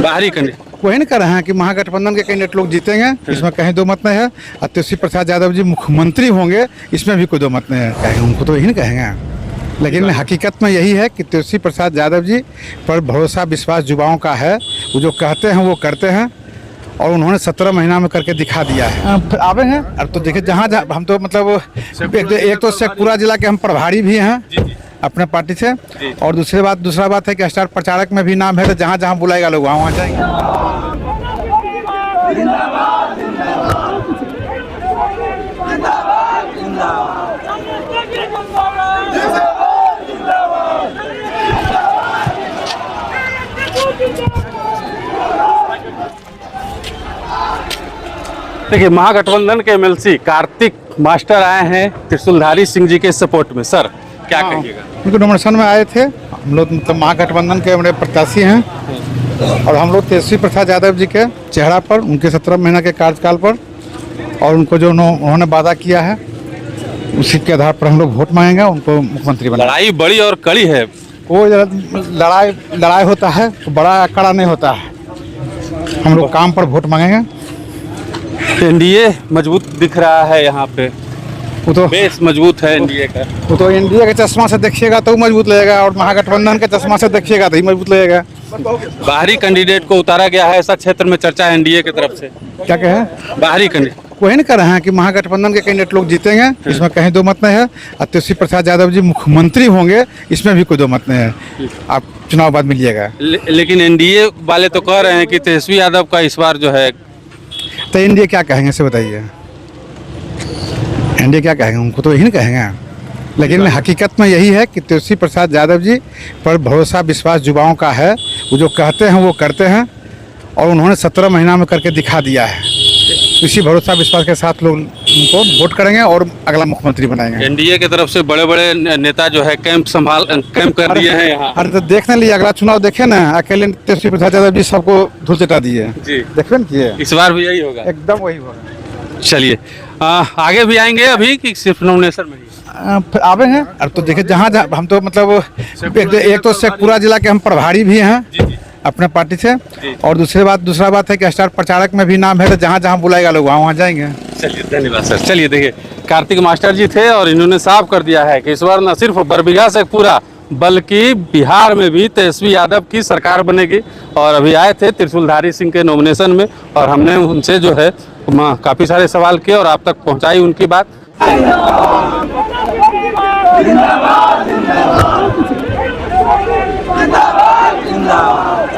बाहरी कैंडिडेट वही नहीं कर रहे हैं कि महागठबंधन के कैंडिडेट लोग जीतेंगे, इसमें कहीं दो मत नहीं है। और तेजस्वी प्रसाद यादव जी मुख्यमंत्री होंगे, इसमें भी कोई दो मत नहीं है। कहेंगे उनको तो यही नहीं कहेंगे, लेकिन हकीकत में यही है कि तेजस्वी प्रसाद यादव जी पर भरोसा विश्वास युवाओं का है। वो जो कहते हैं वो करते हैं, और उन्होंने 17 महीना में करके दिखा दिया है। आवे हैं अब तो देखिए, जहाँ हम तो मतलब एक तो शेखपुरा जिला के हम प्रभारी भी हैं अपने पार्टी से, और दूसरा बात है कि स्टार प्रचारक में भी नाम है, तो जहाँ जहाँ बुलाएगा लोग वहाँ जाएंगे। देखिए, महागठबंधन के एमएलसी कार्तिक मास्टर आए हैं त्रिशूलधारी सिंह जी के सपोर्ट में। सर क्या कहिएगा? उनको नॉमिनेशन में आए थे। हम लोग मतलब महागठबंधन के हमारे प्रत्याशी हैं, और हम लोग तेजस्वी प्रसाद यादव जी के चेहरा पर, उनके 17 महीना के कार्यकाल पर, और उनको जो उन्होंने वादा किया है उसी के आधार पर हम लोग वोट मांगेंगे, उनको मुख्यमंत्री बनाएंगे। लड़ाई बड़ी और कड़ी है। वो लड़ाई होता है तो बड़ा कड़ा नहीं होता है। हम लोग काम पर वोट मांगेंगे। एनडीए मजबूत दिख रहा है यहाँ पे, वो तो बेस मजबूत है एनडीए का। वो तो एनडीए के चश्मा से देखिएगा तो मजबूत लगेगा, और महागठबंधन के चश्मा से देखिएगा तो ही मजबूत लगेगा। बाहरी कैंडिडेट को उतारा गया है, ऐसा क्षेत्र में चर्चा है एनडीए की तरफ से। क्या कहें? बाहरी कैंडिडेट वही नहीं कर रहे हैं कि महागठबंधन के कैंडिडेट लोग जीतेंगे, इसमें कहीं दो मत नहीं है। और तेजस्वी प्रसाद यादव जी मुख्यमंत्री होंगे, इसमें भी कोई दो मत नहीं है। आप चुनाव बाद मिलिएगा। लेकिन एनडीए वाले तो कह रहे हैं कि तेजस्वी यादव का इस बार जो है, तो एनडीए क्या कहेंगे से बताइए? एनडीए क्या कहेंगे? उनको तो यही नहीं कहेंगे, लेकिन हकीकत में यही है कि तेजस्वी प्रसाद यादव जी पर भरोसा विश्वास युवाओं का है। वो जो कहते हैं वो करते हैं, और उन्होंने 17 महीना में करके दिखा दिया है। इसी भरोसा विश्वास के साथ लोग उनको वोट करेंगे और अगला मुख्यमंत्री बनाएंगे। एनडीए की तरफ से बड़े बड़े नेता जो है कैंप कर दिए हैं यहाँ। अरे तो देखने लिए अगला चुनाव देखे ना, अकेले तेजस्वी प्रसाद यादव जी सबको धूल चटा दिए जी। देखबे न किए, इस बार भी यही होगा, एकदम वही होगा। चलिए आगे भी आएंगे अभी कि सिर्फ नॉमिनेशन में ही? आवे हैं अब तो देखिए, जहाँ हम तो मतलब एक तो शेखपुरा जिला के हम प्रभारी भी हैं अपने पार्टी से, और दूसरा बात है कि स्टार प्रचारक में भी नाम है, तो जहाँ जहाँ बुलाएगा लोग वहाँ जाएंगे। चलिए धन्यवाद सर। चलिए देखिए, कार्तिक मास्टर जी थे और इन्होंने साफ कर दिया है कि इस बार न सिर्फ बरबीघा शेखपुरा बल्कि बिहार में भी तेजस्वी यादव की सरकार बनेगी। और अभी आए थे त्रिशूलधारी सिंह के नॉमिनेशन में, और हमने उनसे जो है काफ़ी सारे सवाल किए और आप तक पहुँचाई उनकी बात। जिंदाबाद जिंदाबाद जिंदाबाद जिंदाबाद।